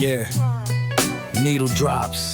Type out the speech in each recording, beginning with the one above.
Yeah. Needle drops,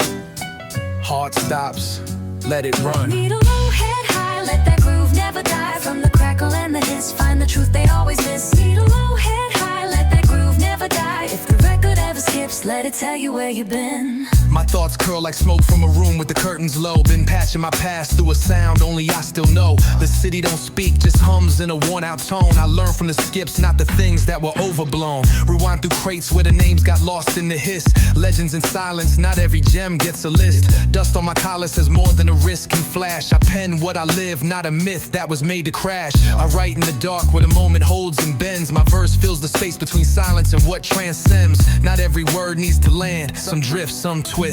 heart stops, let it run. Needle low, head high, let that groove never die. From the crackle and the hiss, find the truth they always miss. Needle low, head high, let that groove never die. If the record ever skips, let it tell you where you've been. My thoughts curl like smoke from a room with the curtains low. Been patching my past through a sound only I still know. The city don't speak, just hums in a worn-out tone. I learned from the skips, not the things that were overblown. Rewind through crates where the names got lost in the hiss. Legends in silence, not every gem gets a list. Dust on my collar says more than a wrist can flash. I pen what I live, not a myth that was made to crash. I write in the dark where the moment holds and bends. My verse fills the space between silence and what transcends. Not every word needs to land. Some drift, some twist.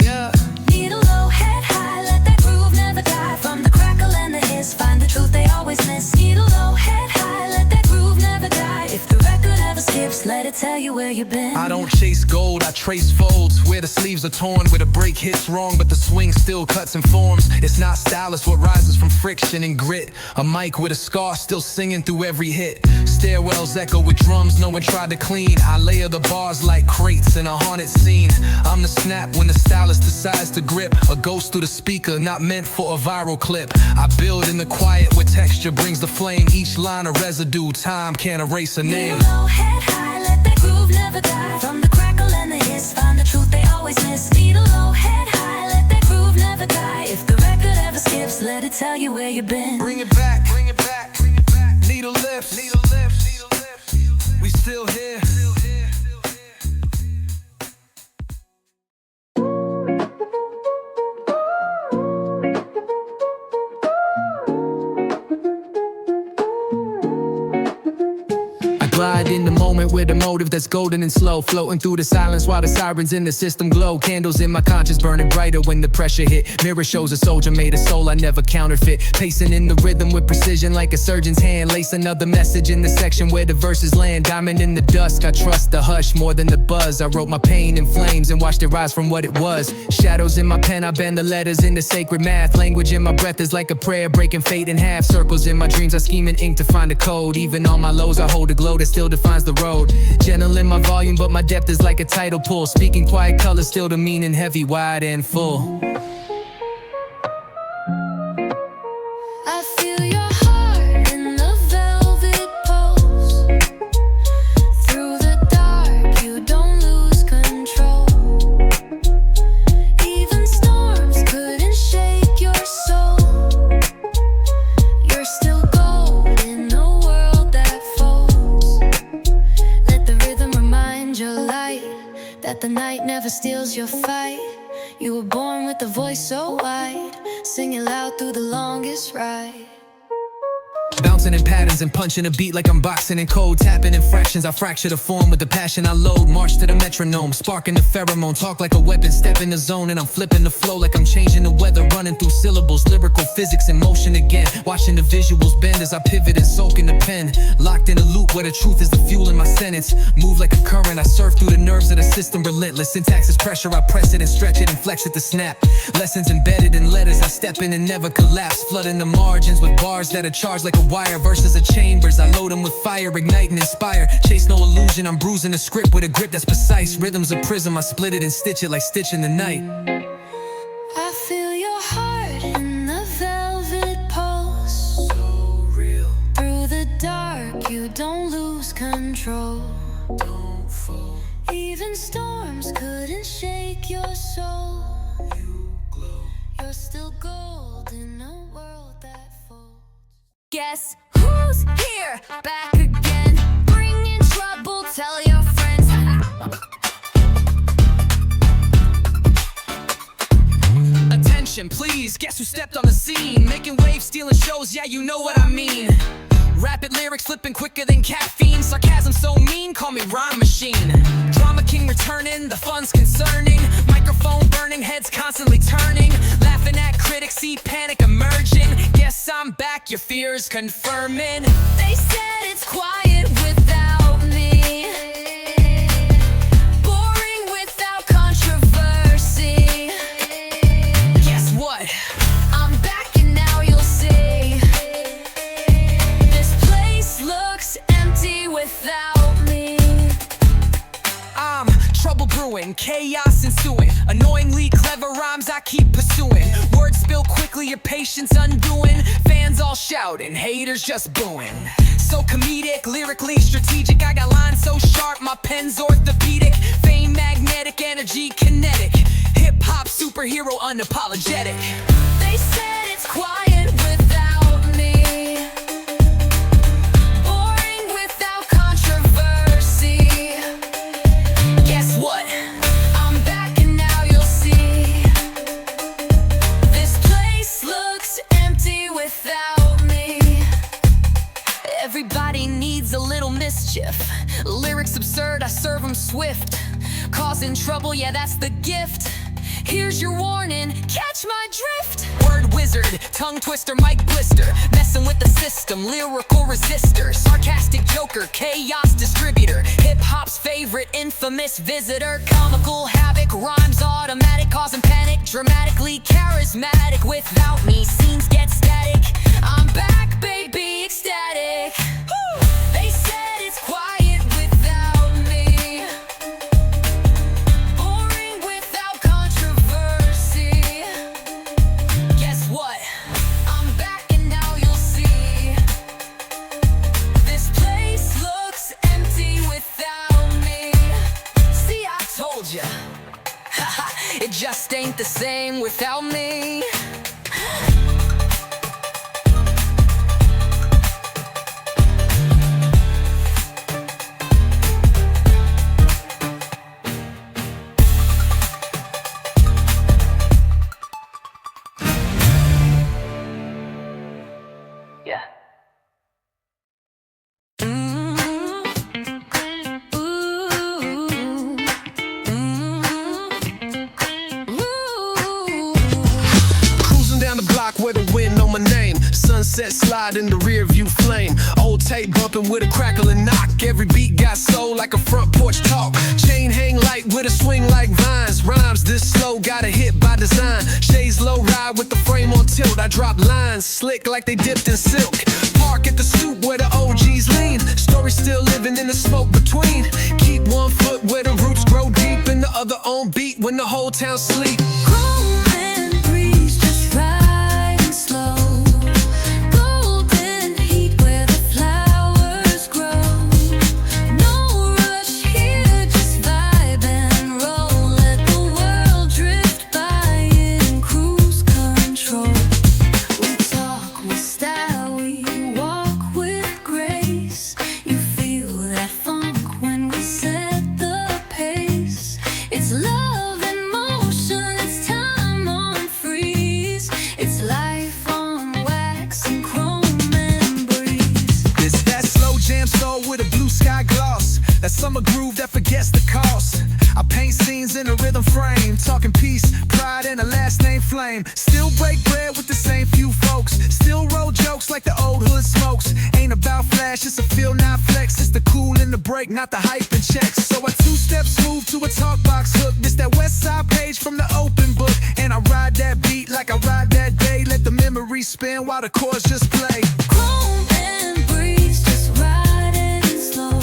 Yeah. Needle low, head high, let that groove never die. From the crackle and the hiss, find the truth they always miss. Needle low, head high, let that groove never die. If the record ever skips, let it tell you where you've been. I don't chase gold, I trace folds. Where the sleeves are torn, where the break hits wrong, but the swing still cuts and forms. It's not style, it's what rises from friction and grit. A mic with a scar still singing through every hit. Stairwells echo with drums no one tried to clean. I layer the bars like crates in a haunted scene. I'm the snap when the stylist decides to grip. A ghost through the speaker, not meant for a viral clip. I build in the quiet where texture brings the flame. Each line a residue, time can't erase a name. Needle low, head high, let that groove never die. From the crackle and the hiss, find the truth they always miss. Needle low, head high, let that groove never die. If the record ever skips, let it tell you where you've been. Bring it back, bring it back, bring it back. Needle lifts, needle lifts, needle lifts. We still here. Glide in the moment with a motive that's golden and slow. Floating through the silence while the sirens in the system glow. Candles in my conscience burning brighter when the pressure hit. Mirror shows a soldier made a soul I never counterfeit. Pacing in the rhythm with precision like a surgeon's hand. Lace another message in the section where the verses land. Diamond in the dusk, I trust the hush more than the buzz. I wrote my pain in flames and watched it rise from what it was. Shadows in my pen, I bend the letters into sacred math. Language in my breath is like a prayer breaking fate in half. Circles in my dreams, I scheme in ink to find a code. Even on my lows, I hold a glow that still defines the road. Gentle in my volume, but my depth is like a tidal pull. Speaking quiet colors, still the meaning heavy, wide and full. I feel your heart in the velvet pose. Through the dark, you don't lose control. Even storms couldn't shake your soul. You're still gold in a world that folds. Let the rhythm remind your light that the night never steals your fight. You were born with a voice so wide, singing loud through the longest ride. Bouncing in patterns and punching a beat like I'm boxing in code. Tapping in fractions, I fracture the form with the passion I load. March to the metronome, sparking the pheromone. Talk like a weapon, step in the zone and I'm flipping the flow like I'm changing the weather. Running through syllables, lyrical physics in motion again. Watching the visuals bend as I pivot and soak in the pen. Locked in a loop where the truth is the fuel in my sentence. Move like a current, I surf through the nerves of the system relentless. Syntax is pressure, I press it and stretch it and flex it to snap. Lessons embedded in letters, I step in and never collapse. Flooding the margins with bars that are charged like a wire. Verses of chambers, I load them with fire, ignite and inspire. Chase no illusion, I'm bruising the script with a grip that's precise. Rhythms a prism, I split it and stitch it like stitching the night. I feel your heart in the velvet pose. So real. Through the dark, you don't lose control. Don't fall. Even storms couldn't shake your soul. You glow. You're still gold in a world that folds. Guess who's here, back again, bringing trouble, tell your friends. Attention, please, guess who stepped on the scene? Making waves, stealing shows, yeah, you know what I mean. Rapid lyrics flipping quicker than caffeine. Sarcasm so mean, call me rhyme machine. Drama king returning, the fun's concerning. Microphone burning, heads constantly turning. Laughing at critics, see panic emerging. Guess I'm back, your fears confirming. They said it's quiet without me, boring without controversy. Guess what? I'm back and now you'll see. This place looks empty without me. I'm brewing, chaos ensuing. Annoyingly clever rhymes I keep pursuing. Words spill quickly, your patience undoing. Fans all shouting, haters just booing. So comedic, lyrically strategic. I got lines so sharp, my pen's orthopedic. Fame magnetic, energy kinetic. Hip-hop superhero unapologetic. They said it's quiet without me, boring without controversy. Guess what? I'm back and now you'll see. This place looks empty without me. Everybody needs a little mischief. Lyrics absurd, I serve them swift. Causing trouble, yeah, that's the gift. Here's your warning, catch my drift. Word wizard, tongue twister, mic blister. Messing with the system, lyrical resistor. Sarcastic joker, chaos distributor. Hip-hop's favorite, infamous visitor. Comical havoc, rhymes automatic. Causing panic, dramatically charismatic. Without me, scenes get static. I'm back, baby, ecstatic. Woo! They said it's quiet without me, boring without controversy. Guess what? I'm back and now you'll see. This place looks empty without me. See, I told ya. It just ain't the same without me. Yeah. Cruising down the block with the wind on my name. Sunset slide in the rear view flame. Old tape bumping with a crackling knock. Every beat got soul like a front porch talk. Chain hang light with a swing like vines. Rhymes this slow, got a hit by design. Shades low ride with the frame on tilt. I drop lines slick like they dipped in silk. Park at the stoop where the OGs lean. Story still living in the smoke between. Keep one foot where the roots grow deep, and the other on beat when the whole town sleep. Chrome and breeze just riding slow. Golden heat where the flowers grow. No rush here, just vibe and roll. Let the world drift by in cruise control. We talk with style, we walk with grace. You feel that funk when we set the pace. It's love in motion, it's time on freeze. It's life on wax and chrome and breeze. It's that slow jam soul with a blue sky gloss. That summer groove that forgets the cost. I paint scenes in a rhythm frame. Talking peace, pride, and a last name flame. Still break bread with the same few folks. Still roll jokes like the old hood smokes. Ain't about flash, it's a feel, not flex. It's the cool in the break, not the hype and checks. So I two-step smooth to a talk box hook. This that west side page from the open book. And I ride that beat like I ride that day. Let the memory spin while the chords just play. Chrome and breeze just riding slow.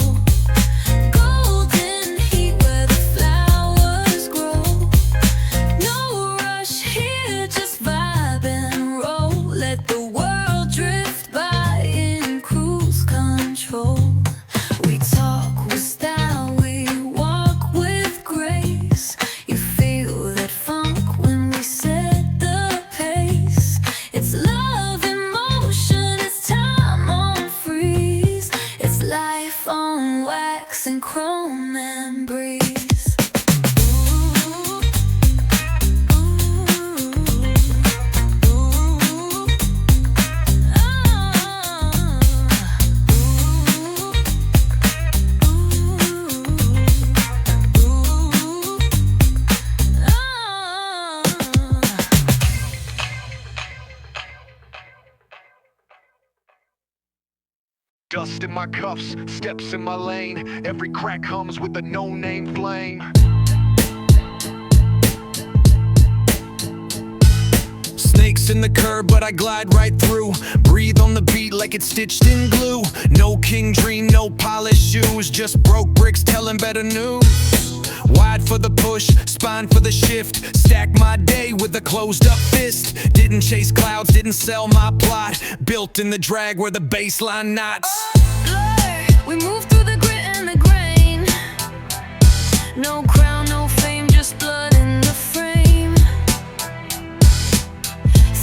Golden heat where the flowers grow. No rush here, just vibe and roll. Let the world drift by in cruise control. We talk with style, we walk with grace. You feel that funk when we set the pace. It's love in motion, it's time on freeze. It's life on wax and chrome and breeze. Ooh, ooh, ooh, Dust in my cuffs, steps in my lane. Every crack hums with a no-name flame. Snakes in the curb, but I glide right through. Breathe on the beat like it's stitched in glue. No king dream, no polished shoes. Just broke bricks telling better news. Wide for the push, spine for the shift. Stack my day with a closed up fist. Didn't chase clouds, didn't sell my plot. Built in the drag where the baseline knots. Blur, we move through the grit and the grain. No crown, no fame, just blood in the frame.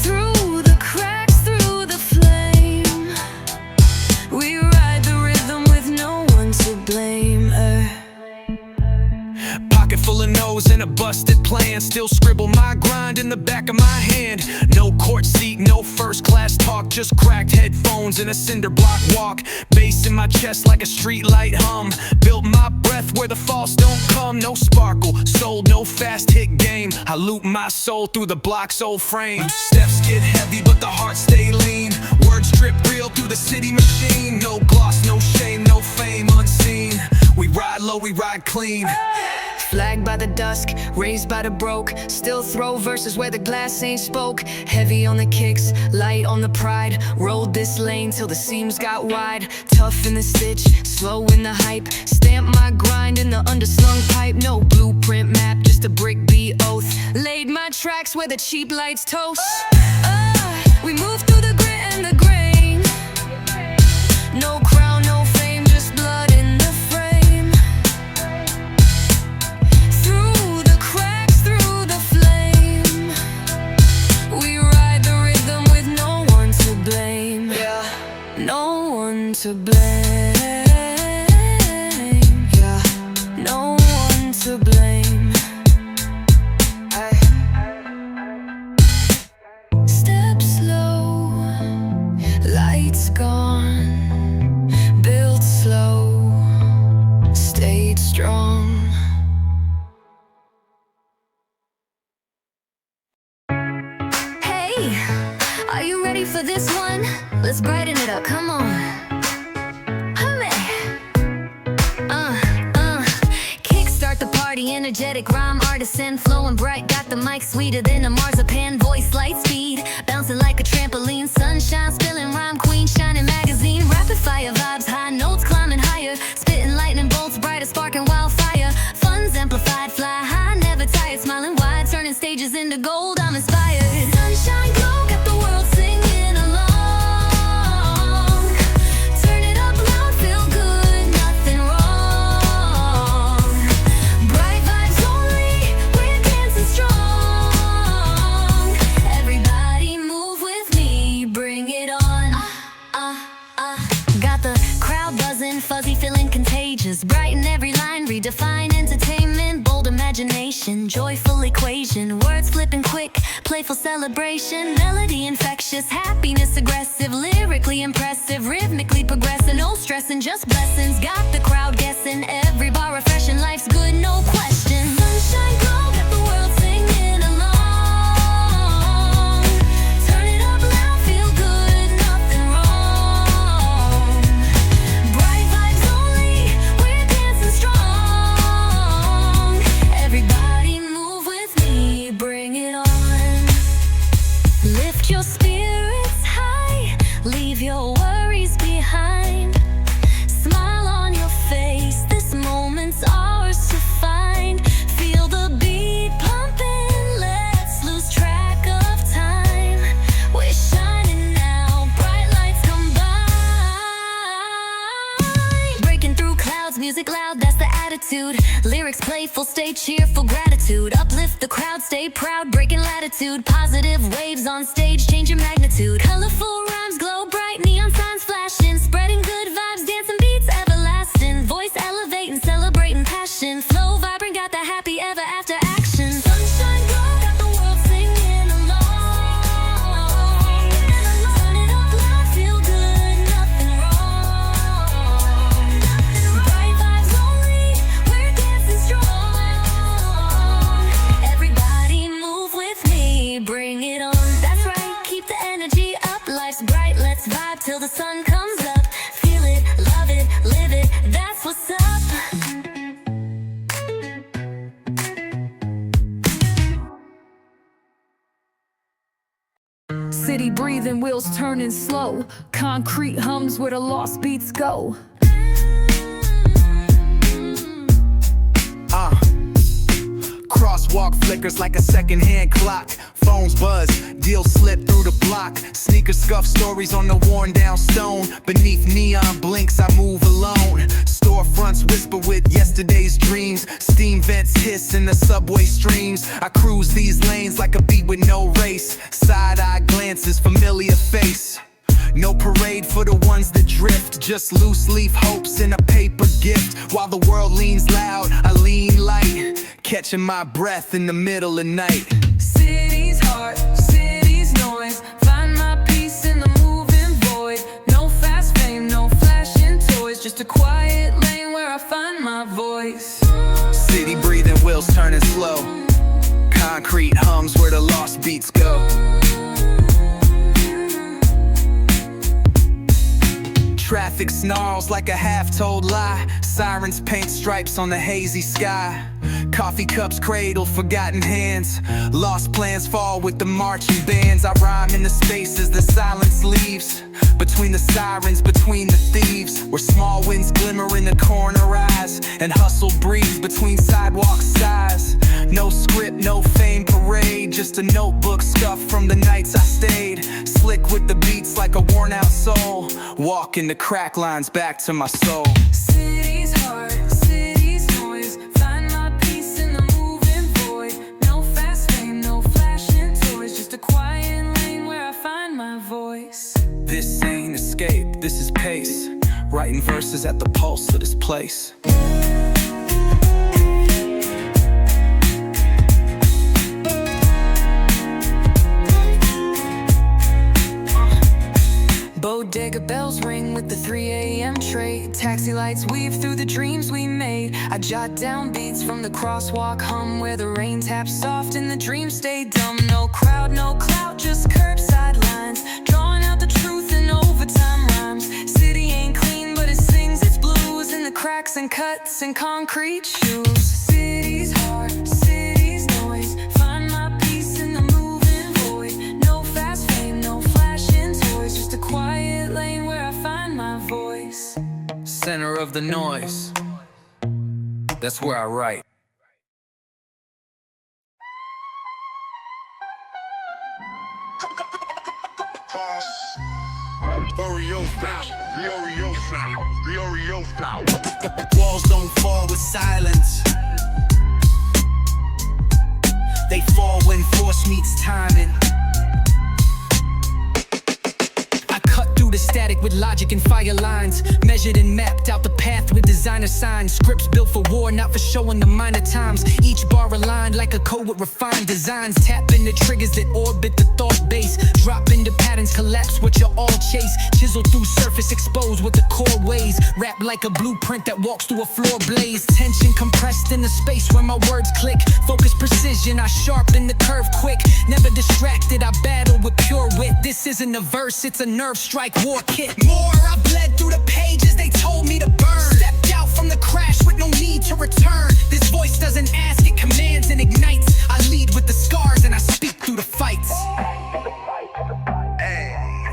Through the cracks, through the flame, we ride the rhythm with no one to blame. Pocket full of no's and a busted plan. Still scribble my grind in the back of my hand. No court seat, no first class talk. Just cracked headphones and a cinder block walk. Bass in my chest like a street light hum. Built my breath where the false don't come. No sparkle, sold no fast hit game. I loop my soul through the block's old frame. Steps get heavy but the heart stay lean. Words drip real through the city machine. No gloss, no shame, no fame unseen. We ride low, we ride clean. Flagged by the dusk, raised by the broke. Still throw verses where the glass ain't spoke. Heavy on the kicks, light on the pride. Rode this lane till the seams got wide. Tough in the stitch, slow in the hype. Stamp my grind in the underslung pipe. No blueprint map, just a brick beat oath. Laid my tracks where the cheap lights toast. We move through the grit and the grain. No crown, no fame, just blood in the frame. Through the cracks, through the flame, we ride the rhythm with no one to blame. Yeah, no one to blame. Yeah, no one to blame. Step slow, lights gone. Built slow, stayed strong. Hey, are you ready for this one? Let's brighten it up, come on. Kickstart the party, energetic rhyme artisan. Flowing bright, got the mic sweeter than a marzipan. Voice light speed, bouncing like a trampoline. Sunshine spilling, rhyme queen, shining magazine. Rapid fire vibes, high notes climbing higher. Spitting lightning bolts, bright as sparking wildfire. Fun's amplified, fly high, never tired. Smiling wide, turning stages into gold, I'm inspired. Sunshine glow, got the world singing along. Turn it up loud, feel good, nothing wrong. Bright vibes only, we're dancing strong. Everybody move with me, bring it on. Got the crowd buzzing, fuzzy feeling contagious. Bright in every line, redefine entertainment. Bold imagination, joyful equation. Words flipping quick, playful celebration. Melody infectious, happiness aggressive. Lyrically impressive, rhythmically progressing. No stressing, just blessings. Got the crowd guessing, every bar refreshing. Life's good, no question. Sunshine glow, got the world singing along. Turn it up loud, feel good, nothing wrong. Bright vibes only, we're dancing strong. Everybody move with me, bring it on. Lift your spirits high, leave your worries behind. Smile on your face, this moment's ours to find. Feel the beat pumping, let's lose track of time. We're shining now, bright lights combine. Breaking through clouds, music loud, that's the attitude. Lyrics playful, stay cheerful, gratitude. Uplift the crowd, stay proud, breaking latitude. Positive waves on stage, changing magnitude. Colorful rhymes glow bright, neon signs flashing. Spreading good vibes, dancing beats everlasting. Voice elevating, celebrating passion. Flow vibrant, got the happy ever after action. Sunshine glow, got the world singing along. Turn it up loud, feel good, nothing wrong. Bright vibes only, we're dancing strong. Everybody move with me, bring it on. That's right, keep the energy up. Life's bright, let's vibe till the sun comes up. Feel it, love it, live it, that's what's up. City breathing, wheels turning slow. Concrete hums where the lost beats go. spark flickers like a second-hand clock. Phones buzz, deals slip through the block. Sneakers scuff stories on the worn down stone. Beneath neon blinks I move alone. Storefronts whisper with yesterday's dreams. Steam vents hiss in the subway streams. I cruise these lanes like a beat with no race. Side-eye glances, familiar face. No parade for the ones that drift. Just loose leaf hopes in a paper gift. While the world leans loud, I lean light, catching my breath in the middle of night. City's heart, city's noise. Find my peace in the moving void. No fast fame, no flashing toys. Just a quiet lane where I find my voice. City breathing, wheels turning slow. Concrete hums where the lost beats go. Traffic snarls like a half-told lie. Sirens paint stripes on the hazy sky. Coffee cups cradle forgotten hands. Lost plans fall with the marching bands. I rhyme in the spaces the silence leaves. Between the sirens, between the thieves. Where small winds glimmer in the corner eyes. And hustle breathes between sidewalk sighs. No script, no fame parade. Just a notebook scuffed from the nights I stayed. Slick with the beats like a worn out soul. Walking the crack lines back to my soul. City's heart, city's noise. Find my peace in the moving void. No fast fame, no flashing toys. Just a quiet lane where I find my voice. This ain't escape, this is pace. Writing verses at the pulse of this place. Bodega bells ring with the 3 a.m. trade. Taxi lights weave through the dreams we made. I jot down beats from the crosswalk hum, where the rain taps soft and the dreams stay dumb. No crowd, no clout, just curbside lines. Drawing out the truth in overtime rhymes. City ain't clean, but it sings its blues in the cracks and cuts and concrete shoes. City's heart, city's noise. Find my peace in the moving void. No fast fame, no flashing toys. Just a quiet lane where I find my voice. Center of the noise. That's where I write. Walls don't fall with silence. They fall when force meets timing. I cut through the static with logic and fire lines. Measured and mapped out the path with designer signs. Scripts built for war, not for showing the minor times. Each bar aligned like a code with refined designs. Tap into triggers that orbit the thought base. Drop into patterns, collapse what you all chase. Chisel through surface, expose what the core weighs. Rap like a blueprint that walks through a floor blaze. Tension compressed in the space where my words click. Focus, precision, I sharpen the curve quick. Never distracted, I battle with pure wit. This isn't a verse, it's a nerve strike war kit. More, I bled through the pages they told me to burn. Stepped out from the crash with no need to return. This voice doesn't ask, it commands and ignites. I lead with the scars and I speak through the fights.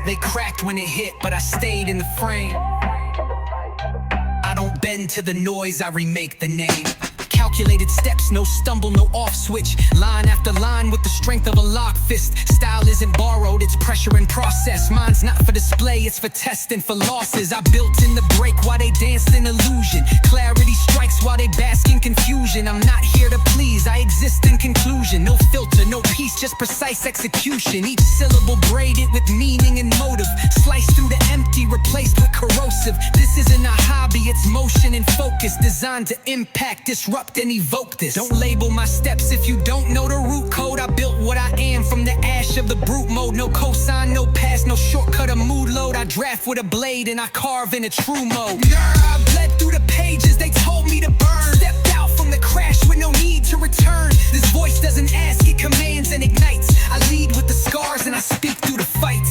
They cracked when it hit, but I stayed in the frame. I don't bend to the noise, I remake the name. Calculated steps, no stumble, no off switch. Line after line with the strength of a lock fist. Style isn't borrowed, it's pressure and process. Mine's not for display, it's for testing for losses. I built in the break while they danced in illusion. Clarity strikes while they bask in confusion. I'm not here to please, I exist in conclusion. No filter, no peace, just precise execution. Each syllable braided with meaning and motive. Sliced through the empty, replaced with corrosive. This isn't a hobby, it's motion and focus. Designed to impact, disrupt and evoke this. Don't label my steps if you don't know the root code. I built what I am from the ash of the brute mode. No cosign, no pass, no shortcut or mood load. I draft with a blade and I carve in a true mode. I bled through the pages they told me to burn. Stepped out from the crash with no need to return. This voice doesn't ask, it commands and ignites. I lead with the scars and I speak through the fights.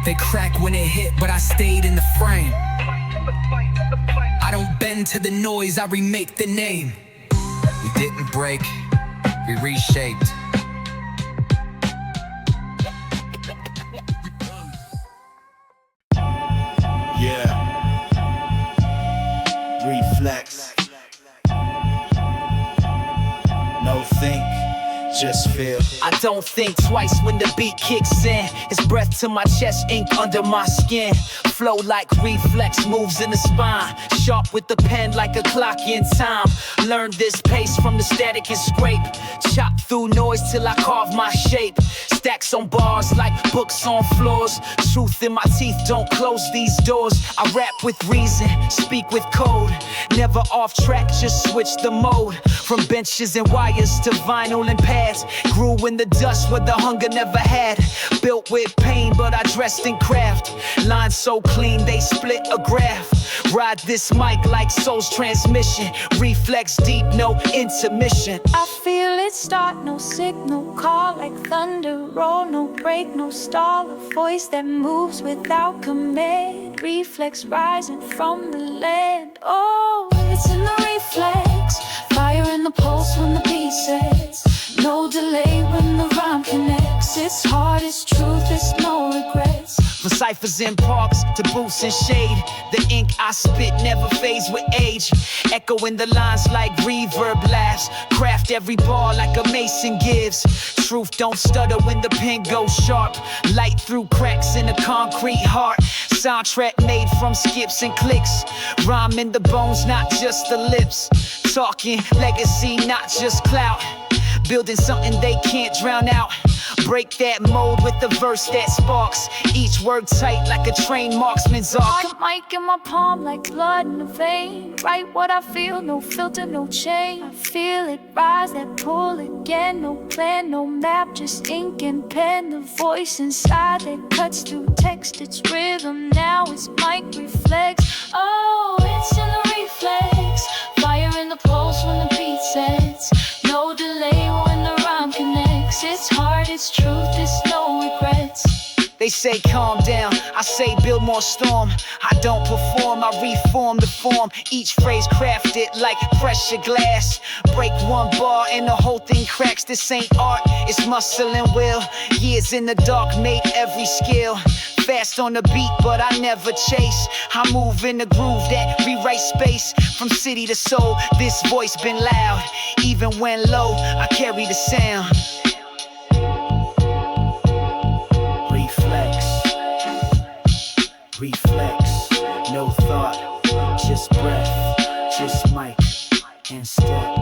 They crack when it hit, but I stayed in the frame. I don't bend to the noise, I remake the name. We didn't break, we reshaped. Yeah. Reflex. Don't think, just feel. I don't think twice when the beat kicks in. It's breath to my chest, ink under my skin. Flow like reflex moves in the spine. Sharp with the pen like a clock in time. Learn this pace from the static and scrape. Chop through noise till I carve my shape. Stacks on bars like books on floors. Truth in my teeth, don't close these doors. I rap with reason, speak with code. Never off track, just switch the mode. From benches and wires to vinyl and pads. Grew in the dust where the hunger never had. Built with pain, but I dressed in craft. Lines so clean, they split a graph. Ride this mic like soul's transmission. Reflex deep, no intermission. I feel it start, no signal, call like thunder, roll, no break, no stall. A voice that moves without command. Reflex rising from the land. Oh, it's in the reflex. Fire in the pulse when the beat sets. No delay when the rhyme connects. It's hard, it's truth, it's no regrets. From ciphers in parks to booths and shade, the ink I spit never fades with age. Echoing the lines like reverb laughs. Craft every bar like a mason gives. Truth don't stutter when the pen goes sharp. Light through cracks in a concrete heart. Soundtrack made from skips and clicks. Rhyme in the bones, not just the lips. Talking legacy, not just clout. Building something they can't drown out. Break that mold with the verse that sparks. Each word tight like a trained marksman's arc. The mic in my palm like blood in a vein. Write what I feel, no filter, no chain. I feel it rise, that pull again. No plan, no map, just ink and pen. The voice inside that cuts through text. It's rhythm, now it's mic reflex. Oh, it's in the reflex. Fire in the pulse when the beat sets. No delay when the rhyme connects. It's hard, it's truth, it's no regrets. They say calm down, I say build more storm. I don't perform, I reform the form. Each phrase crafted like pressure glass. Break one bar and the whole thing cracks. This ain't art, it's muscle and will. Years in the dark made every skill. Fast on the beat, but I never chase. I move in the groove that rewrites space. From city to soul, this voice been loud. Even when low, I carry the sound. Reflex, no thought, just breath, just mic and step.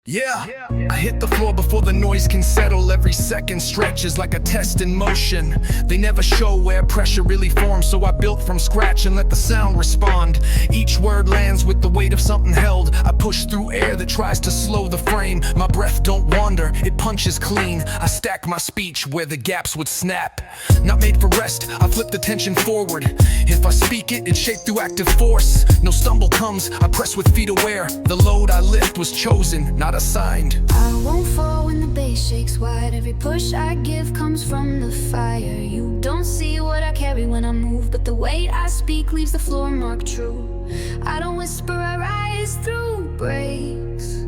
Yeah, I hit the floor before the noise can settle. Every second stretches like a test in motion. They never show where pressure really forms, so I built from scratch and let the sound respond. Each word lands with the weight of something held. I push through air that tries to slow the frame. My breath don't wander, it punches clean. I stack my speech where the gaps would snap. Not made for rest, I flip the tension forward. If I speak it, it's shaped through active force. No stumble comes, I press with feet aware. The load I lift was chosen, not assigned. I won't fall when the bass shakes wide. Every push I give comes from the fire. You don't see what I carry when I move, but the way I speak leaves the floor marked true. I don't whisper, I rise through breaks.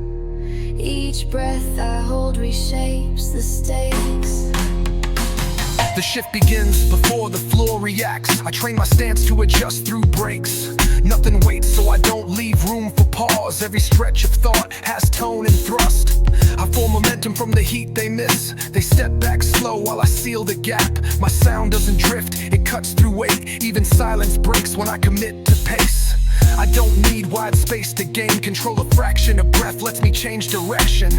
Each breath I hold reshapes the stakes. The shift begins before the floor reacts. I train my stance to adjust through breaks. Nothing waits, so I don't leave room for pause. Every stretch of thought has tone and thrust. I form momentum from the heat they miss. They step back slow while I seal the gap. My sound doesn't drift, it cuts through weight. Even silence breaks when I commit to pace. I don't need wide space to gain control. A fraction of breath lets me change direction.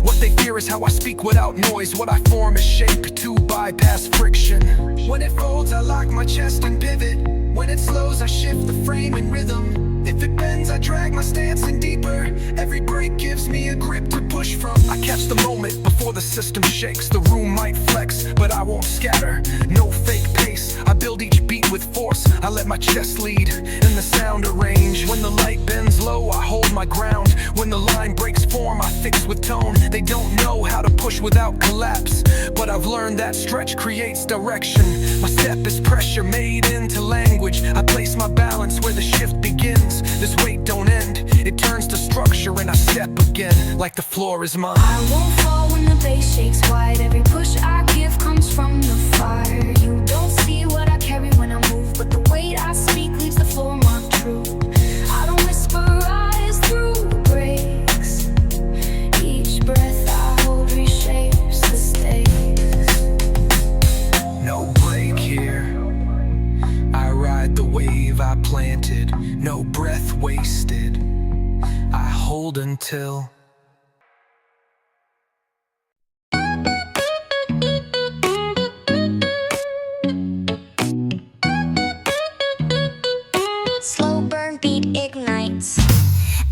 What they fear is how I speak without noise. What I form is shape to bypass friction. When it folds, I lock my chest and pivot. When it slows, I shift the frame and rhythm. If it bends, I drag my stance in deeper. Every break gives me a grip to push from. I catch the moment before the system shakes. The room might flex, but I won't scatter. No fake pace, I build each beat with force. I let my chest lead and the sound arrange. When the light bends low, I hold my ground. When the line breaks form, I fix with tone. They don't know how to push without collapse, but I've learned that stretch creates direction. My step is pressure made into language. I place my balance where the shift begins. This weight don't end, it turns to structure and I step again like the floor is mine. I won't fall when the bass shakes wide. Every push I give comes from the fire. You don't see what I carry when I move, but the weight I no breath wasted. I hold until Slow burn beat ignites.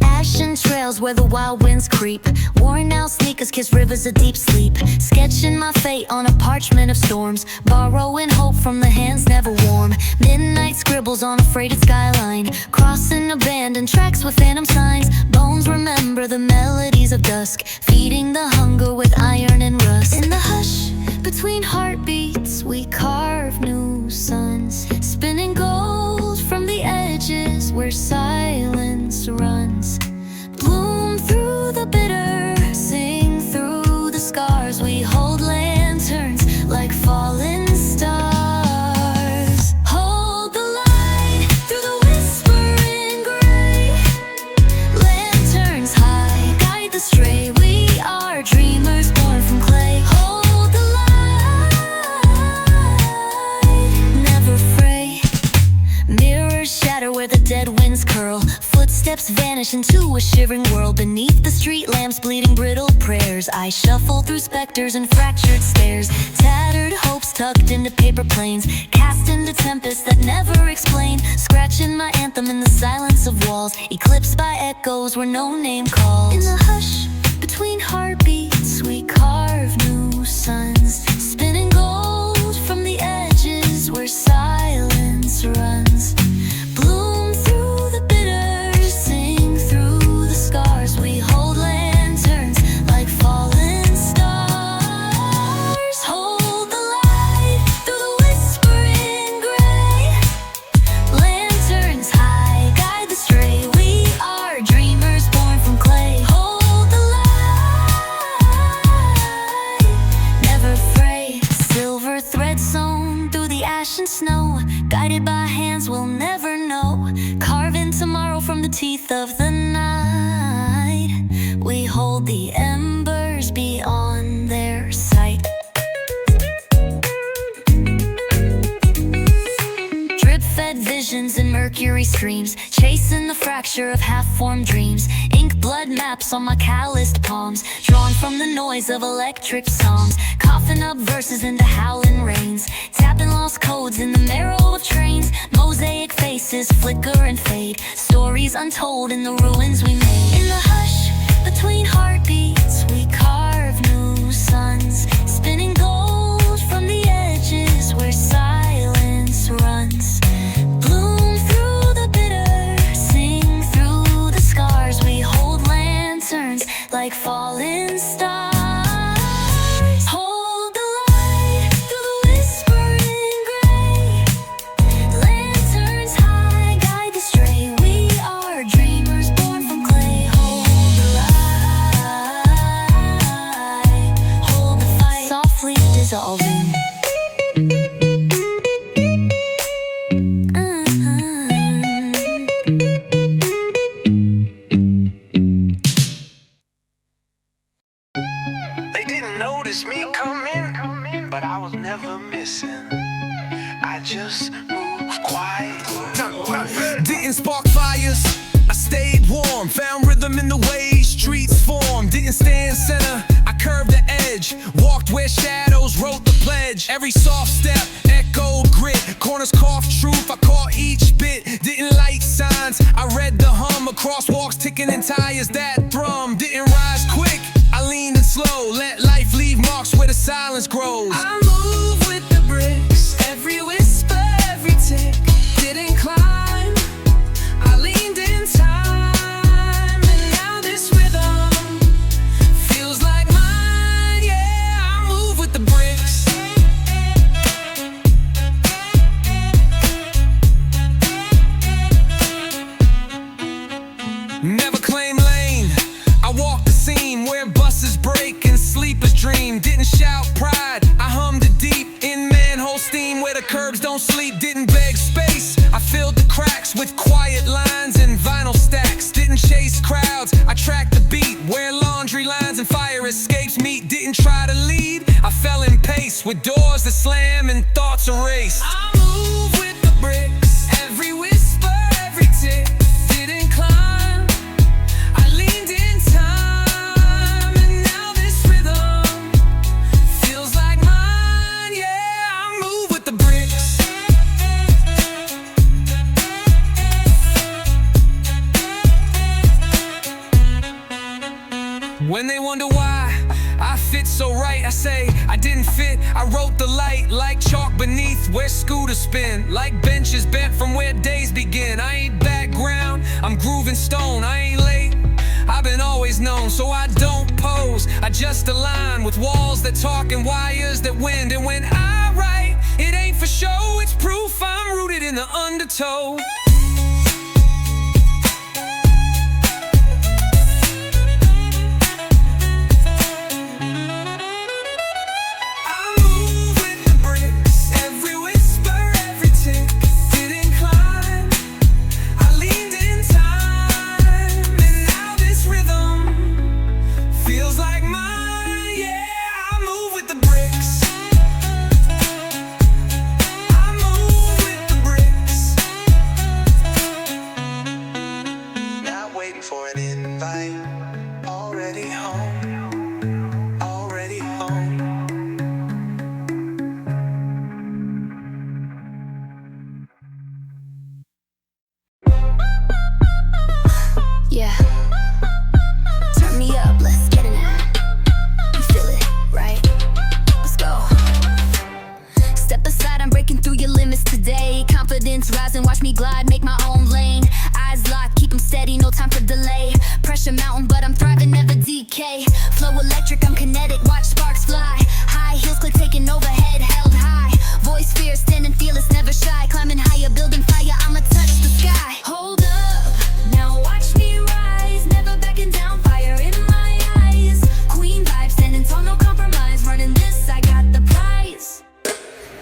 Ashen trails where the wild winds creep. Worn out sneakers kiss rivers of deep sleep. Sketching my fate on a parchment of storms. Borrowing hope from the hands never warm. Midnight scribbles on a freighted skyline. Crossing abandoned tracks with phantom signs. Bones remember the melodies of dusk. Feeding the hunger with iron and rust. In the hush between heartbeats we carve new suns. Spinning gold from the edges where silence runs. Bloom through the bitter, sing through the scars. We hold lanterns like fallen stars. Hold the light through the whispering gray. Lanterns high, guide the stray. We are dreamers born from clay. Hold the light, never fray. Mirrors shatter where the dead winds curl. Footsteps vanish into a shivering world. Beneath the street lamps bleeding brittle prayers. I shuffle through specters and fractured stairs. Tattered hopes tucked into paper planes. Cast into tempests that never explain. Scratching my anthem in the silence of walls. Eclipsed by echoes where no name calls. In the hush between heartbeats we carve new suns. Spinning gold from the edges where silence runs. Bloom through the bitter, sing through the scars. We hold lanterns like fallen stars. Hold the light through the whispering gray. Lanterns high, guide the stray. We are dreamers born from clay. Hold the light, never fray. Silver thread sewn through the ash and snow. Guided by hands we'll never know. Carving tomorrow from the teeth of the night. We hold the embers beyond their sight. Drip-fed visions in mercury streams. Chasing the fracture of half-formed dreams. Ink blood maps on my calloused palms. Drawn from the noise of electric songs. Coughing up verses into howling rains. Tapping lost codes in the marrow of trains. Mosaic faces flicker and fade. Stories untold in the ruins we made. In the hush between heartbeats we carve new suns. Spinning gold from the edges where silence runs. Bloom through the bitter, sing through the scars. We hold lanterns like fallen stars. Hold the light through the whispering gray. Lanterns high, guide the stray. We are dreamers born from clay. Hold the light, hold the fight, softly dissolving. they didn't notice me coming, but I was never missing. I just moved quiet. Didn't spark fires, I stayed warm. Found rhythm in the way streets form. Didn't stand center, I curved the edge. Walked where shadows wrote the pledge. Every soft step echoed grit. Corners coughed truth, I caught each bit. Didn't like signs, I read the hum. Across walks ticking in tires that thrum. Didn't rise quick, I leaned and slow. Let life leave marks where the silence grows. I move with the bricks, every whisper, every tick. Didn't climb, I leaned in time, and now this rhythm feels like mine. Yeah, I move with the bricks. Never claim lane, I walk the scene where buses break and sleepers dream. Didn't shout pride, I hummed it deep in manhole steam where the curbs don't sleep. Didn't beg space, I filled the cracks with quiet lines and vinyl stacks. Didn't chase crowds, I tracked the beat where laundry lines and fire escapes meet. Didn't try to lead, I fell in pace with doors that slam and thoughts erased. I move with the bricks, every whisper, every tick. I say I didn't fit. I wrote the light like chalk beneath where scooters spin, like benches bent from where days begin. I ain't background, I'm grooving stone. I ain't late, I've been always known, so I don't pose. I just align with walls that talk and wires that wind. And when I write, it ain't for show, it's proof I'm rooted in the undertow. For an invite, already home, already home. Yeah. Turn me up, let's get in it. You feel it, right? Let's go. Step aside, I'm breaking through your limits today. Confidence rising, watch me glide, make my own lane. Eyes locked, keep them steady, no time for delay. Pressure mountain, but I'm thriving, never decay. Flow electric, I'm kinetic, watch sparks fly. High heels, click taking over, head held high. Voice fierce, standing fearless, never shy. Climbing higher, building fire, I'ma touch the sky. Hold up, now watch me rise. Never backing down, fire in my eyes. Queen vibe, standing tall, no compromise. Running this, I got the prize.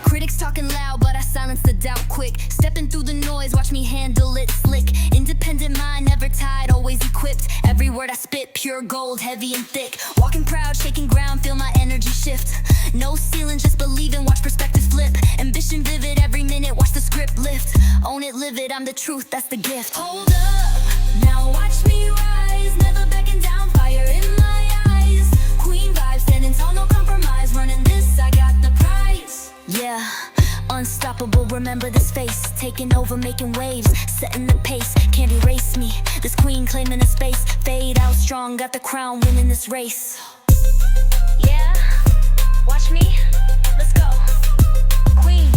Critics talking loud, but I silence the doubt quick. Stepping through the noise, watch me handle it slick. Independent mind, never tied, always equipped. Every word I spit, pure gold, heavy and thick. Walking proud, shaking ground, feel my energy shift. No ceiling, just believe and watch perspective flip. Ambition vivid, every minute, watch the script lift. Own it, live it, I'm the truth, that's the gift. Hold up, now watch me rise. Never backing down, fire in my eyes. Queen vibe, standing tall, no compromise. Running this, I got the prize. Yeah. Unstoppable, remember this face. Taking over, making waves, setting the pace. Can't erase me, this queen claiming a space. Fade out strong, got the crown, winning this race. Yeah, watch me, let's go. Queen.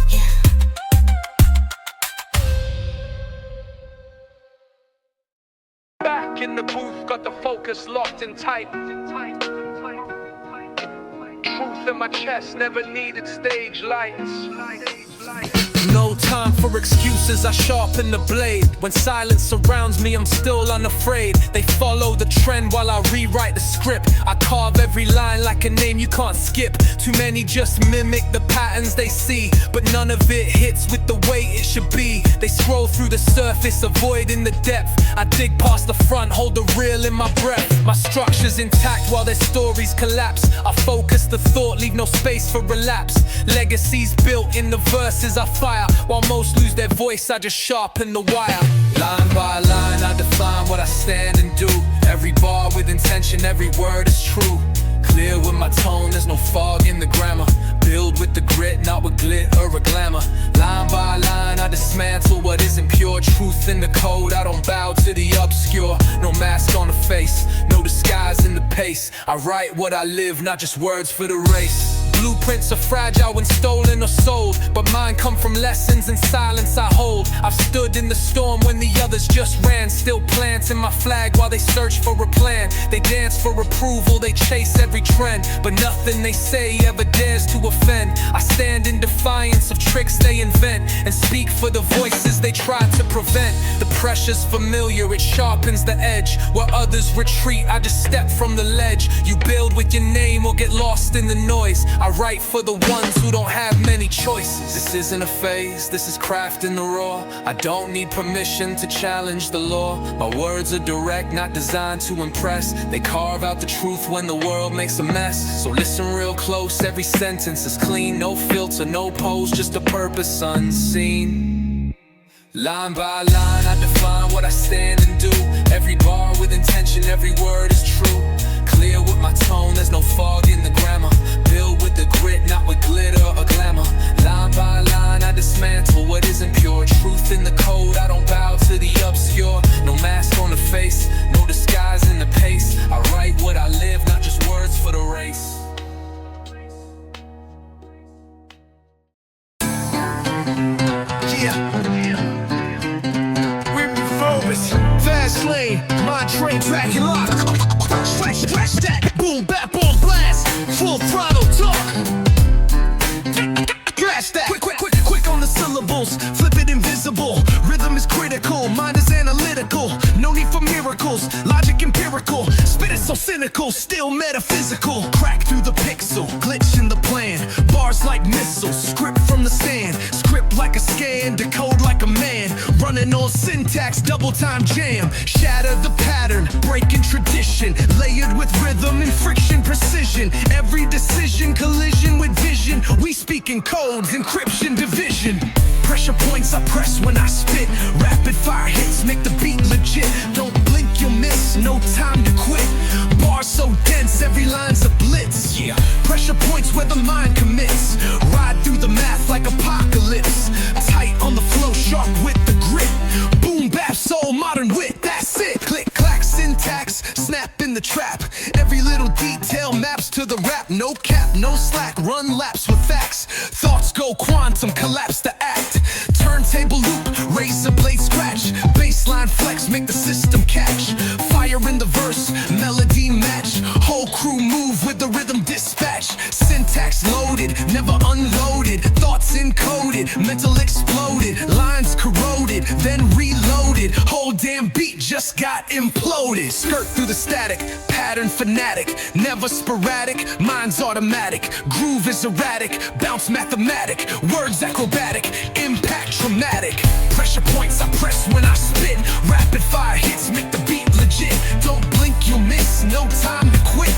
Yeah. Back in the booth, got the focus locked in tight. Truth in my chest, never needed stage lights. No time for excuses, I sharpen the blade. When silence surrounds me, I'm still unafraid. They follow the trend while I rewrite the script. I carve every line like a name you can't skip. Too many just mimic the patterns they see, but none of it hits with the way it should be. They scroll through the surface, avoiding the depth. I dig past the front, hold the real in my breath. My structure's intact while their stories collapse. I focus the thought, leave no space for relapse. Legacies built in the verses I fire. While most lose their voice, I just sharpen the wire. Line by line, I define what I stand and do. Every bar with intention, every word is true. Clear with my tone, there's no fog in the grammar. Build with the grit, not with glitter or glamour. Line by line, I dismantle what isn't pure. Truth in the code, I don't bow to the obscure. No mask on the face, no disguise in the pace. I write what I live, not just words for the race. Blueprints are fragile when stolen or sold, but mine come from lessons and silence I hold. I've stood in the storm when the others just ran, still planting my flag while they search for a plan. They dance for approval, they chase every trend, but nothing they say ever dares to offend. I stand in defiance of tricks they invent, and speak for the voices they try to prevent. The pressure's familiar, it sharpens the edge. Where others retreat, I just step from the ledge. You build with your name or get lost in the noise. I write for the ones who don't have many choices. This isn't a phase, this is craft in the raw. I don't need permission to challenge the law. My words are direct, not designed to impress. They carve out the truth when the world makes a mess. So listen real close, every sentence is clean. No filter, no pose, just a purpose unseen. Line by line, I define what I stand and do. Every bar with intention, every word is true. Clear with my tone, there's no fog in the grammar. Build with the grit, not with glitter or glamour. Line by line, I dismantle what isn't pure. Truth in the code, I don't bow to the obscure. No mask on the face, no disguise in the pace. I write what I live, not just words Yeah. We're performance. Fast lane, mind train, track and lock. Slash, slash, that. Boom, bap on blast. Full throttle talk. Crash that. Quick, quick, quick, quick on the syllables. Flip it invisible. Rhythm is critical. Mind is analytical. No need for miracles. Logic empirical. Spit it so cynical. Still metaphysical. Crack through the pixel. Glitch in the plan. Bars like missiles. Script from the stand. Script like a scan. Decode like a man. Running on syntax. Double time jam. Shatter the pattern. Breaking tradition. Layered with rhythm and friction. Precision. Every decision. Collision with vision. We speak in codes. Encryption division. Pressure points I press when I spit. Rapid fire hits make the beat legit. Don't blink, you'll miss. No time to quit. Bars so dense, every line's a blitz. Yeah. Pressure points where the mind commits. Ride through the math like apocalypse. Tight on the flow, sharp with the grit. Boom, bap, soul, modern wit. That's it. Click, clack, syntax. Snap in the trap. Every little detail maps to the rap. No cap, no slack. Run laps with facts. Thoughts go quantum, collapse the act. Turntable loop, razor blade scratch. Baseline flex, make the system catch. Fire in the verse, melody match. Whole crew move with the rhythm dispatch. Syntax loaded, never unloaded. Thoughts encoded, mental exploded. Lines corroded, then reloaded. Whole damn beat just got imploded. Skirt through the static, pattern fanatic. Never sporadic, mind's automatic. Groove is erratic, bounce mathematic. Words acrobatic, impact traumatic. Pressure points I press when I spit. Rapid fire hits make the beat legit. Don't blink, you'll miss, no time to quit.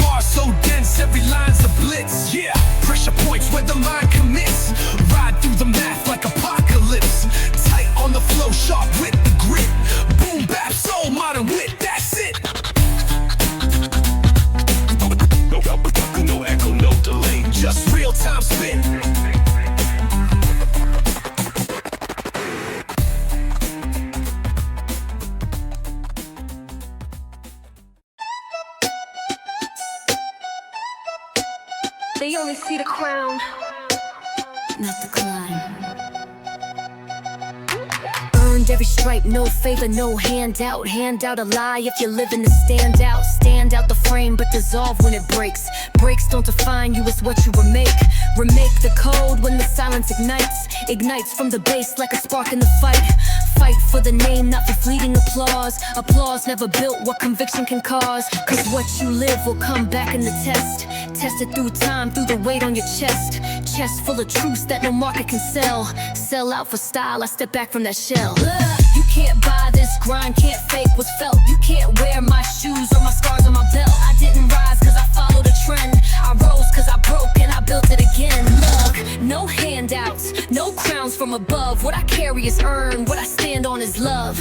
Bars so dense, every line's a blitz. Yeah, pressure points where the mind commits. Ride through the math like apocalypse. Tight on the flow, sharp with the grit. Boom, bap, soul, modern wit, that's it. No echo, no delay, just real time spin. They only see the crown, Not the climb. Earned every stripe, no favor, no handout. Hand out a lie if you're living to stand out. Stand out the frame, but dissolve when it breaks. Breaks don't define you, it's what you remake. Remake the code when the silence ignites. Ignites from the base like a spark in the fight. Fight for the name, not for fleeting applause. Applause never built what conviction can cause. Cause what you live will come back in the test. Tested through time, through the weight on your chest. Chest full of truths that no market can sell. Sell out for style, I step back from that shell. You can't buy this grind, can't fake what's felt. You can't wear my shoes or my scars on my belt. I didn't rise cause I followed a trend. I rose cause I broke and I built it again. Look, no handouts, no crowns from above. What I carry is earned, what I stand on is love.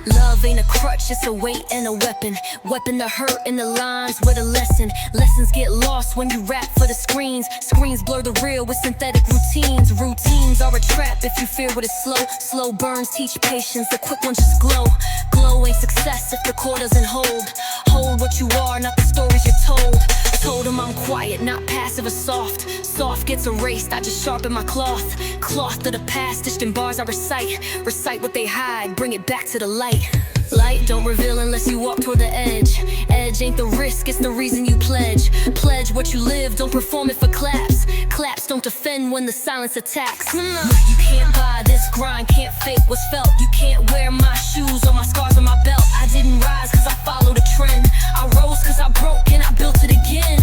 Love ain't a crutch, it's a weight and a weapon. Weapon to hurt in the lines with a lesson. Lessons get lost when you rap for the screens. Screens blur the real with synthetic routines. Routines are a trap if you fear what is slow. Slow burns teach patience, the quick ones just glow. Glow ain't success if the core doesn't hold. Hold what you are, not the stories you're told. Told them I'm quiet, not passive or soft. Soft gets erased, I just sharpen my cloth. Cloth of the past, stitched in bars I recite. Recite what they hide, bring it back to the light. Light don't reveal unless you walk toward the edge. Edge ain't the risk, it's the reason you pledge. Pledge what you live, don't perform it for claps. Claps don't defend when the silence attacks. You can't buy this grind, can't fake what's felt. You can't wear my shoes or my scars on my belt. I didn't rise cause I followed a trend. I rose cause I broke and I built it again.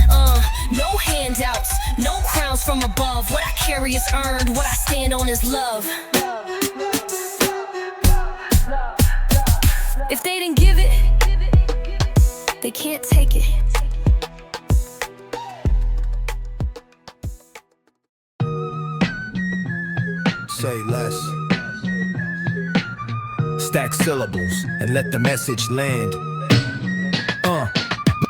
No handouts, no crowns from above. What I carry is earned, what I stand on is love. If they didn't give it, they can't take it. Say less. Stack syllables and let the message land.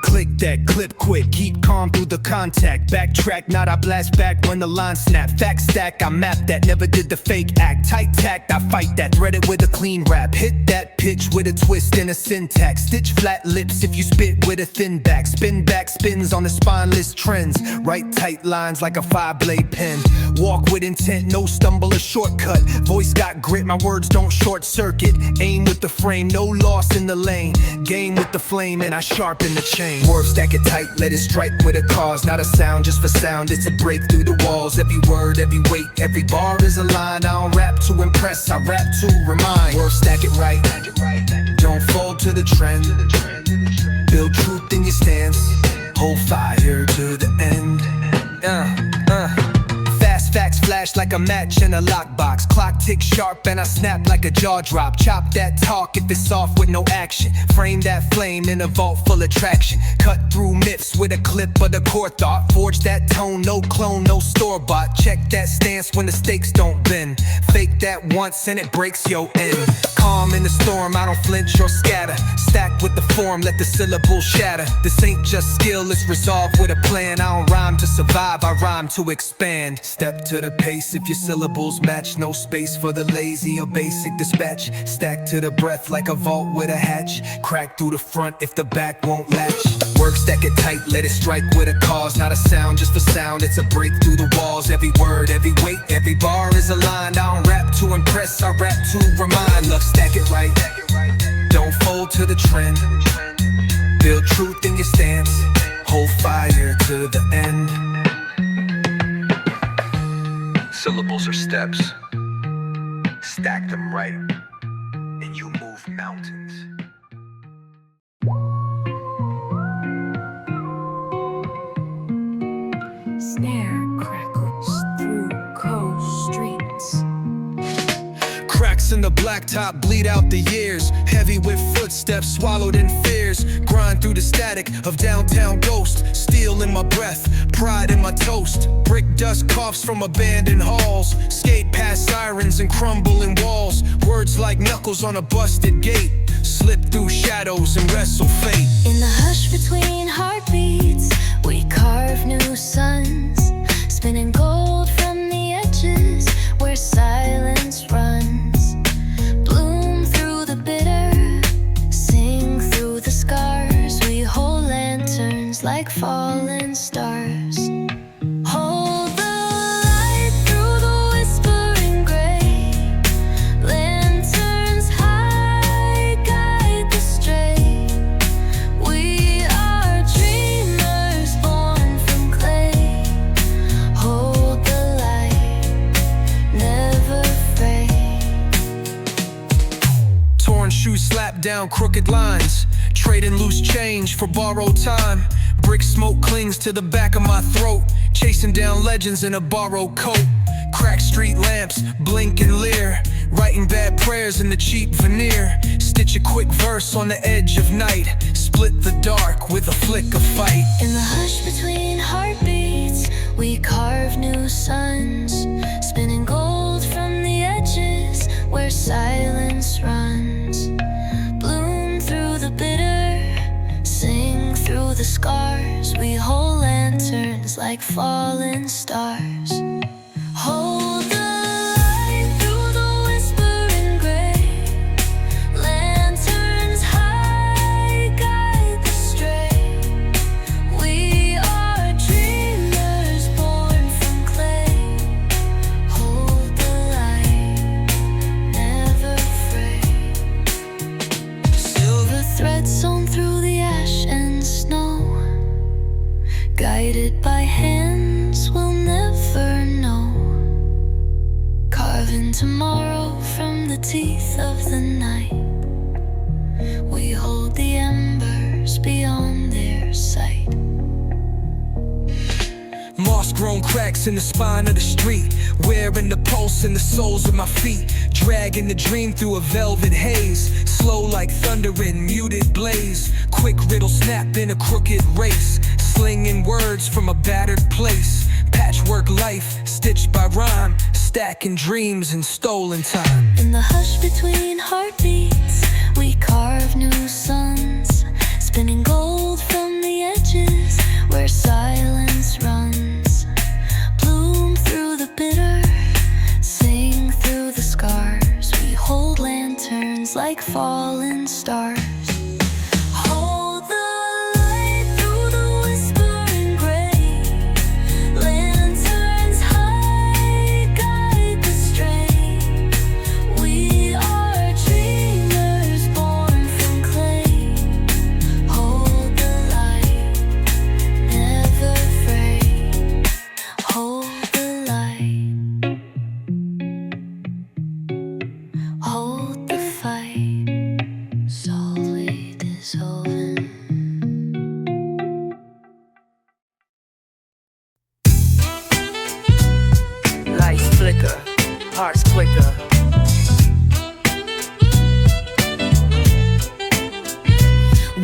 Click, Flip that clip quick, keep calm through the contact. Backtrack, not I blast back when the line snap. Fact stack, I map that, never did the fake act. Tight tact, I fight that, thread it with a clean rap. Hit that pitch with a twist and a syntax. Stitch flat lips if you spit with a thin back. Spin back spins on the spineless trends. Write tight lines like a 5-blade pen. Walk with intent, no stumble or shortcut. Voice got grit, my words don't short circuit. Aim with the frame, no loss in the lane. Game with the flame and I sharpen the chain. Word stack it tight, let it strike with a cause. Not a sound just for sound, it's a break through the walls. Every word, every weight, every bar is a line. I don't rap to impress, I rap to remind. Word stack it right, don't fall to the trend. Build truth in your stance, hold fire to the end. Fast facts flash like a match in a lockbox. Clock tick sharp and I snap like a jaw drop. Chop that talk if it's off with no action. Frame that flame in a vault full of traction. Cut through myths with a clip of the core thought. Forge that tone, no clone, no store-bought. Check that stance when the stakes don't bend. Fake that once and it breaks your end. Calm in the storm, I don't flinch or scatter. Stack with the form, let the syllables shatter. This ain't just skill, it's resolve with a plan. I don't rhyme to survive, I rhyme to expand. Step to the pace if your syllables match. No space for the lazy or basic dispatch. Stack to the breath like a vault with a hatch. Crack through the front if the back won't latch. Work stack it tight, let it strike with a cause. Not a sound just for sound, it's a break through the walls. Every word, every weight, every bar is aligned. I don't rap to impress, I rap to remind. Look, stack it right, don't fold to the trend. Build truth in your stance, hold fire to the end. Syllables are steps. Stack them right, and you move mountains. Snare crackles through cold streets. Cracks in the blacktop bleed out the years. Heavy with footsteps swallowed in fears. Grind through the static of downtown ghost. Steel in my breath, pride in my toast. Brick dust coughs from abandoned halls. Skate past sirens and crumbling walls. Words like knuckles on a busted gate. Slip through shadows and wrestle fate. In the hush between heartbeats, we carve new suns. Spinning gold from the edges where silence runs. Bloom through the bitter, sing through the scars. We hold lanterns like fallen stars. Hold the light through the whispering gray. Lanterns high guide the stray. We are dreamers born from clay. Hold the light, never fray. Torn shoes slap down crooked lines. Trading loose change for borrowed time. Brick smoke clings to the back of my throat. Chasing down legends in a borrowed coat. Cracked street lamps, blink and leer. Writing bad prayers in the cheap veneer. Stitch a quick verse on the edge of night. Split the dark with a flick of fight. In the hush between heartbeats, we carve new suns. Spinning gold from the edges where silence runs. Bloom through the bitter, sing through the scars. We hold lanterns like fallen stars. Hold the light through the whispering gray. Lanterns high guide the stray. We are dreamers born from clay. Hold the light, never fray. Silver threads sewn through the ash and snow. Guided by hands we'll never know. Carving tomorrow from the teeth of the night. We hold the embers beyond their sight. Moss-grown cracks in the spine of the street. Wearing the pulse in the soles of my feet. Dragging the dream through a velvet haze. Slow like thunder in muted blaze. Quick riddle snap in a crooked race. Slinging words from a battered place. Patchwork life, stitched by rhyme. Stacking dreams in stolen time. In the hush between heartbeats, we carve new suns. Spinning gold from the edges falling stars. Hold the light through the whispering gray. Lanterns high, guide the stray. We are dreamers born from clay. Hold the light, never fray. Hold the light, hold the fight, slowly dissolving. Lights flicker, hearts quicker.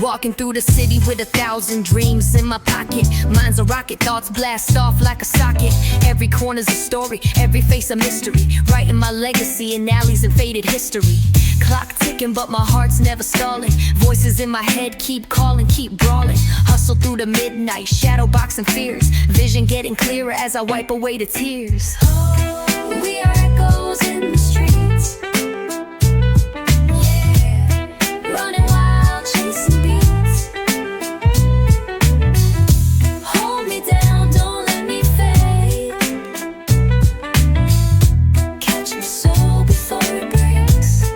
Walking through the city with 1,000 dreams in my pocket. Mine's a rocket, thoughts blast off like a socket. Every corner's a story, every face a mystery. Writing my legacy in alleys and faded history. Clock ticking, but my heart's never stalling. Voices in my head keep calling, keep brawling. Hustle through the midnight, shadow boxing fears. Vision getting clearer as I wipe away the tears. We are echoes in the streets. Yeah, running wild, chasing beats. Hold me down, don't let me fade. Catch my soul before it breaks.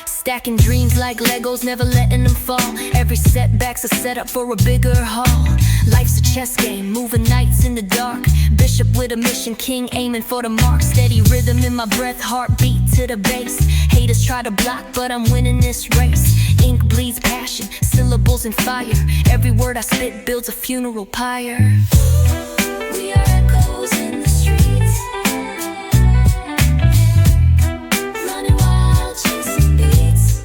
Stacking dreams like Legos, never letting them fall. Every setback's a setup for a bigger haul. Life's a chess game, moving knights in the dark. Bishop with a mission, king aiming for the mark. Steady rhythm in my breath, heartbeat to the bass. Haters try to block, but I'm winning this race. Ink bleeds passion, syllables in fire. Every word I spit builds a funeral pyre. We are echoes in the streets. Running wild, chasing beats.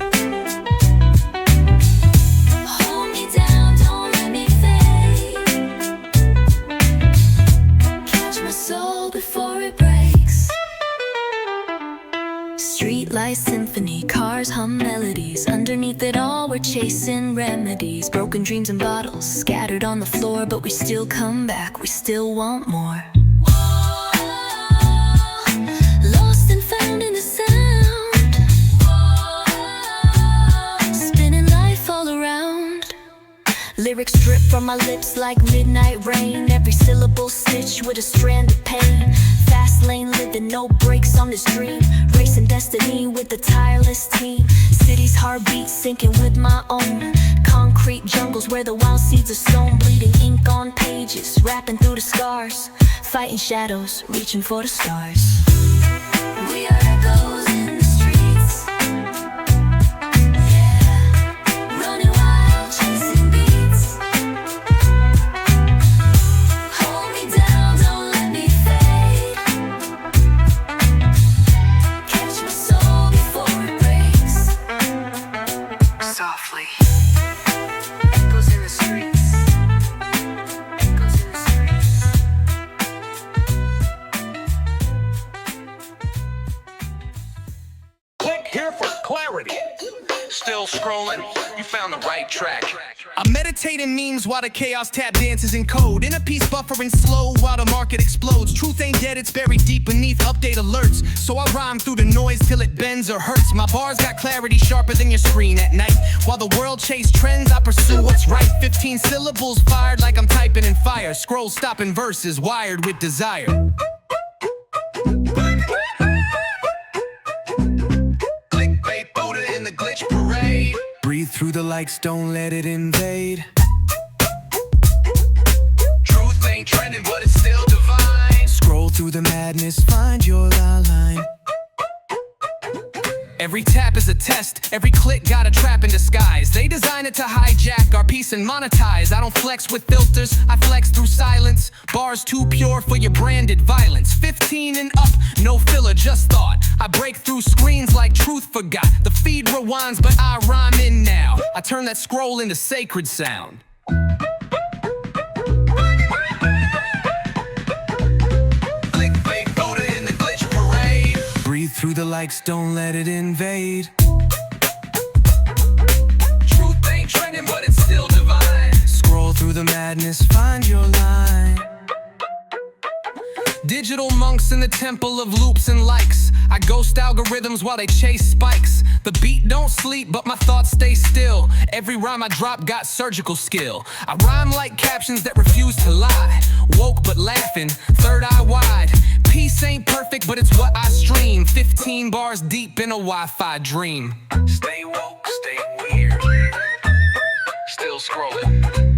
Hold me down, don't let me fade. Catch my soul before it breaks. Streetlight symphony, cars hum melodies. Underneath it all, we're chasing remedies. Broken dreams and bottles scattered on the floor, but we still come back, we still want more. Lost and found in the sound. Spinning life all around. Lyrics drip from my lips like midnight rain. Every syllable stitched with a strand of pain. Fast lane living, no brakes on this dream. Racing destiny with a tireless team. City's heartbeat sinking with my own. Concrete jungles where the wild seeds are sown. Bleeding ink on pages, rapping through the scars. Fighting shadows, reaching for the stars. We are echoes in the streets. Yeah, running wild, chasing beats. Hold me down, don't let me fade. Catch my soul before it breaks. Softly. Echoes in the streets. Echoes in the streets. Click here for clarity. Still scrolling, you found the right track. I meditate in memes while the chaos tap dances in code. In a piece buffering slow while the market explodes. Truth ain't dead, it's buried deep beneath update alerts. So I rhyme through the noise till it bends or hurts. My bars got clarity sharper than your screen at night. While the world chase trends, I pursue what's right. 15 syllables fired like I'm typing in fire. Scroll stopping verses wired with desire. Clickbait Buddha in the glitch parade. Breathe through the likes, don't let it invade. Truth ain't trending, but it's still divine. Scroll through the madness, find your line. Every tap is a test, every click got a trap in disguise. They design it to hijack our peace and monetize. I don't flex with filters, I flex through silence. Bars too pure for your branded violence. 15 and up, no filler, just thought. I break through screens like truth forgot. The feed rewinds, but I rhyme in now. I turn that scroll into sacred sound. Clickbait Buddha in the glitch parade. Breathe through the likes, don't let it invade. Truth ain't trending, but it's still divine. Scroll through the madness, find your line. digital monks in the temple of loops and likes. I ghost algorithms while they chase spikes. The beat don't sleep, but my thoughts stay still. Every rhyme I drop got surgical skill. I rhyme like captions that refuse to lie. Woke but laughing, third eye wide. Peace ain't perfect, but it's what I stream. 15 bars deep in a Wi-Fi dream. Stay woke, stay weird. Still scrolling.